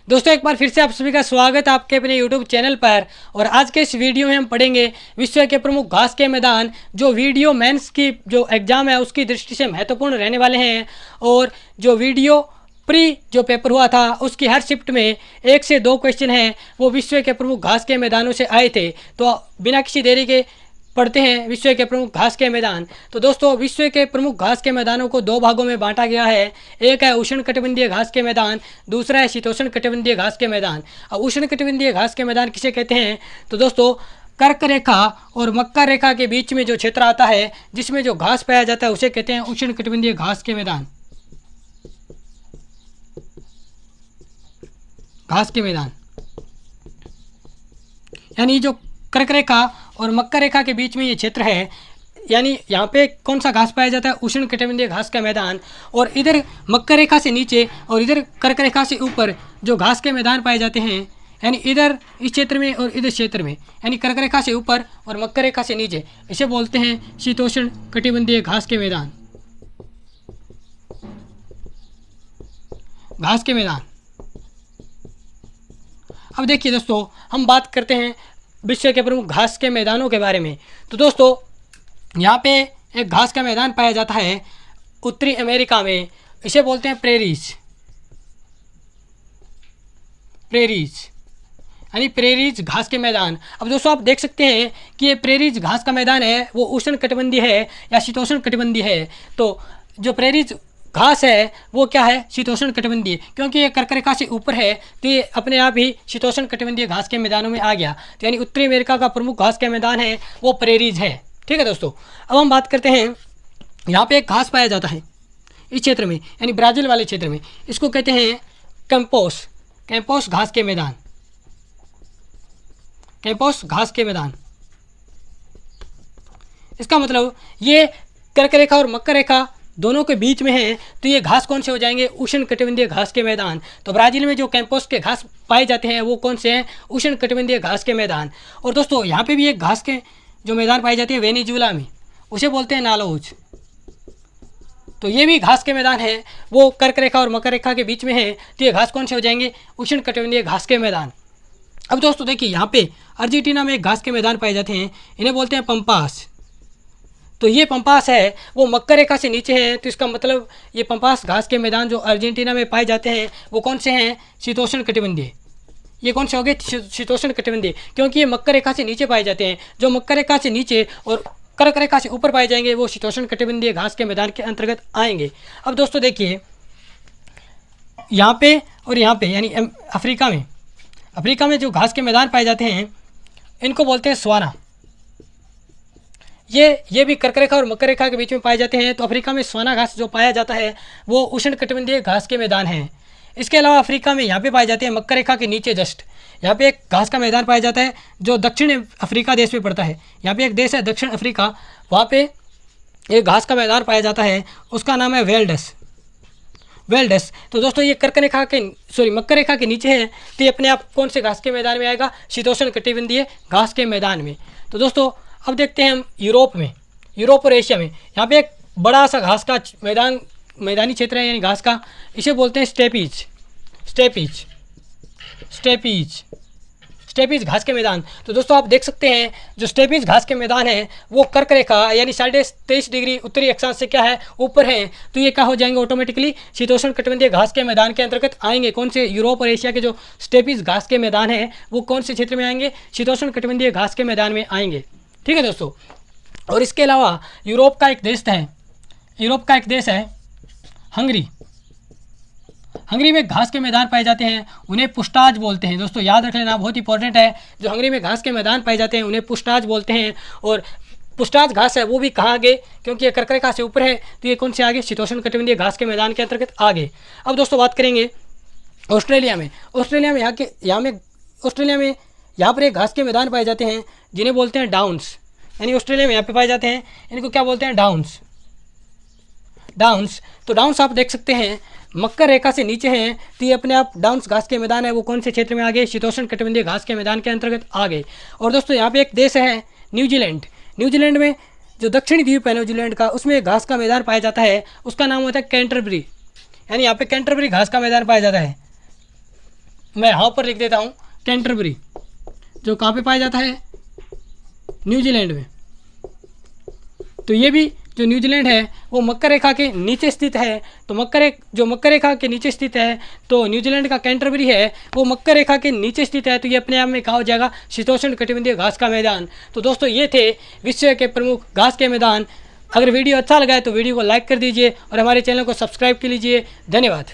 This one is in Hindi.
दोस्तों एक बार फिर से आप सभी का स्वागत है आपके अपने YouTube चैनल पर। और आज के इस वीडियो में हम पढ़ेंगे विश्व के प्रमुख घास के मैदान जो वीडियो मेंस की जो एग्ज़ाम है उसकी दृष्टि से महत्वपूर्ण रहने वाले हैं। और जो वीडियो प्री जो पेपर हुआ था उसकी हर शिफ्ट में 1 से 2 क्वेश्चन हैं वो विश्व के प्रमुख घास के मैदानों से आए थे। तो बिना किसी देरी के पढ़ते हैं विश्व के प्रमुख घास के मैदान। तो दोस्तों विश्व के प्रमुख घास के मैदानों को 2 भागों में बांटा गया है। एक है उष्णकटिबंधीय घास के मैदान, दूसरा है शीतोष्णकटिबंधीय घास के मैदान। अब उष्णकटिबंधीय घास के मैदान किसे कहते हैं तो दोस्तों कर्क रेखा और मकर रेखा के बीच में जो क्षेत्र आता है जिसमें जो घास पाया जाता है उसे कहते हैं उष्णकटिबंधीय घास के मैदान। घास के मैदान यानी जो कर्क रेखा और मकर रेखा के बीच में ये क्षेत्र है, यानी यहाँ पे कौन सा घास पाया जाता है उष्णकटिबंधीय घास का मैदान। और इधर मकर रेखा से नीचे और इधर कर्क रेखा से ऊपर जो घास के मैदान पाए जाते हैं, यानी इधर इस क्षेत्र में और इधर क्षेत्र में, यानी कर्क रेखा से ऊपर और मकर रेखा से नीचे, इसे बोलते हैं शीतोष्ण कटिबंधीय घास के मैदान। घास के मैदान। अब देखिए दोस्तों हम बात करते हैं विश्व के प्रमुख घास के मैदानों के बारे में। तो दोस्तों यहाँ पे एक घास का मैदान पाया जाता है उत्तरी अमेरिका में, इसे बोलते हैं प्रेरीज। प्रेरीज यानी प्रेरीज घास के मैदान। अब दोस्तों आप देख सकते हैं कि ये प्रेरीज घास का मैदान है वो उष्णकटिबंधीय है या शीतोष्ण कटिबंधीय है। तो जो प्रेरीज घास है वो क्या है शीतोष्ण कटिबंधीय, क्योंकि ये कर्क रेखा से ऊपर है तो ये अपने आप ही शीतोष्ण कटिबंधीय घास के मैदानों में आ गया। तो यानी उत्तरी अमेरिका का प्रमुख घास के मैदान है वो प्रेरीज है। ठीक है दोस्तों, अब हम बात करते हैं यहाँ पे एक घास पाया जाता है इस क्षेत्र में, यानी ब्राज़ील वाले क्षेत्र में, इसको कहते हैं कैंपोस। कैंपोस घास के मैदान। कैंपोस घास के मैदान। इसका मतलब ये कर्क रेखा और मकर रेखा दोनों के बीच में है तो ये घास कौन से हो जाएंगे उष्णकटिबंधीय घास के मैदान। तो ब्राज़ील में जो कैंपोस के घास पाए जाते हैं वो कौन से हैं उष्णकटिबंधीय घास के मैदान। और दोस्तों यहाँ पे भी एक घास के जो मैदान पाए जाते हैं वेनेजुएला में, उसे बोलते हैं नालोज। तो ये भी घास के मैदान है, वो कर्क रेखा और मकर रेखा के बीच में है तो ये घास कौन से हो जाएंगे उष्णकटिबंधीय घास के मैदान। अब दोस्तों देखिए यहाँ पे अर्जेंटीना में एक घास के मैदान पाए जाते हैं, इन्हें बोलते हैं पंपास। तो ये पंपास है वो मकर रेखा से नीचे है, तो इसका मतलब ये पंपास घास के मैदान जो अर्जेंटीना में पाए जाते हैं वो कौन से हैं शीतोष्ण कटिबंधीय। ये कौन से हो गए शीतोष्ण कटिबंधीय, क्योंकि ये मकर रेखा से नीचे पाए जाते हैं। जो मकर रेखा से नीचे और कर्क रेखा से ऊपर पाए जाएंगे वो शीतोष्ण कटिबंधीय घास के मैदान के अंतर्गत आएंगे। अब दोस्तों देखिए यहाँ पे और यहाँ पे यानी अफ्रीका में जो घास के मैदान पाए जाते हैं इनको बोलते हैं स्वाना। ये भी कर्क रेखा और मकर रेखा के बीच में पाए जाते हैं। तो अफ्रीका में स्वाना घास जो पाया जाता है वो उष्णकटिबंधीय घास के मैदान हैं। इसके अलावा अफ्रीका में यहाँ पे पाए जाते हैं मकर रेखा के नीचे जस्ट यहाँ पे एक घास का मैदान पाया जाता है जो दक्षिण अफ्रीका देश में पड़ता है। यहाँ पे एक देश है दक्षिण अफ्रीका, वहाँ पे एक घास का मैदान पाया जाता है, उसका नाम है वेल्डस। तो दोस्तों ये मकर रेखा के नीचे है तो ये अपने आप कौन से घास के मैदान में आएगा शीतोष्ण कटिबंधीय घास के मैदान में। तो दोस्तों अब देखते हैं हम यूरोप और एशिया में, यहाँ पे एक बड़ा सा घास का मैदानी क्षेत्र है यानी घास का, इसे बोलते हैं स्टेपीज घास के मैदान। तो दोस्तों आप देख सकते हैं जो स्टेपीज घास के मैदान है वो कर्क रेखा यानी 23.5 डिग्री उत्तरी अक्षांश से क्या है ऊपर है, तो ये क्या हो जाएंगे ऑटोमेटिकली शीतोष्ण कटिबंधीय घास के मैदान के अंतर्गत आएंगे। कौन से यूरोप और एशिया के जो स्टेपीज घास के मैदान है वो कौन से क्षेत्र में आएंगे शीतोष्ण कटिबंधीय घास के मैदान में आएंगे। ठीक है दोस्तों, और इसके अलावा यूरोप का एक देश है हंगरी में घास के मैदान पाए जाते हैं, उन्हें पुष्टाज बोलते हैं। दोस्तों याद रख लेना, बहुत इंपॉर्टेंट है। जो हंगरी में घास के मैदान पाए जाते हैं उन्हें पुष्टाज बोलते हैं। और पुष्टाज घास है वो भी कहाँ आगे, क्योंकि ये कर्क रेखा से ऊपर है तो ये कौन से आगे शीतोष्ण कटिबंधीय घास के मैदान के अंतर्गत आगे। अब दोस्तों बात करेंगे ऑस्ट्रेलिया में यहाँ पर एक घास के मैदान पाए जाते हैं जिन्हें बोलते हैं डाउन्स। यानी ऑस्ट्रेलिया में यहाँ पे पाए जाते हैं, इनको क्या बोलते हैं डाउन्स। तो डाउन्स आप देख सकते हैं मकर रेखा से नीचे हैं तो ये अपने आप डाउन्स घास के मैदान है वो कौन से क्षेत्र में आ गए शीतोष्ण कटिबंधीय घास के मैदान के अंतर्गत आ गए। और दोस्तों यहाँ पे एक देश है न्यूजीलैंड में जो दक्षिणी द्वीप है न्यूजीलैंड का, उसमें घास का मैदान पाया जाता है, उसका नाम होता है कैंटरबरी। यानी यहाँ पे कैंटरबरी घास का मैदान पाया जाता है। मैं यहाँ पर लिख देता हूँ कैंटरबरी, जो कहाँ पे पाया जाता है, न्यूजीलैंड में। तो ये भी जो न्यूजीलैंड है वो मकर रेखा के नीचे स्थित है। तो मकर रेखा के नीचे स्थित है, तो न्यूजीलैंड का कैंटरबरी है वो मकर रेखा के नीचे स्थित है। तो ये अपने आप में कहा हो जाएगा शीतोष्ण कटिबंधीय घास का मैदान। तो दोस्तों ये थे विश्व के प्रमुख घास के मैदान। अगर वीडियो अच्छा लगा है तो वीडियो को लाइक कर दीजिए और हमारे चैनल को सब्सक्राइब कर लीजिए। धन्यवाद।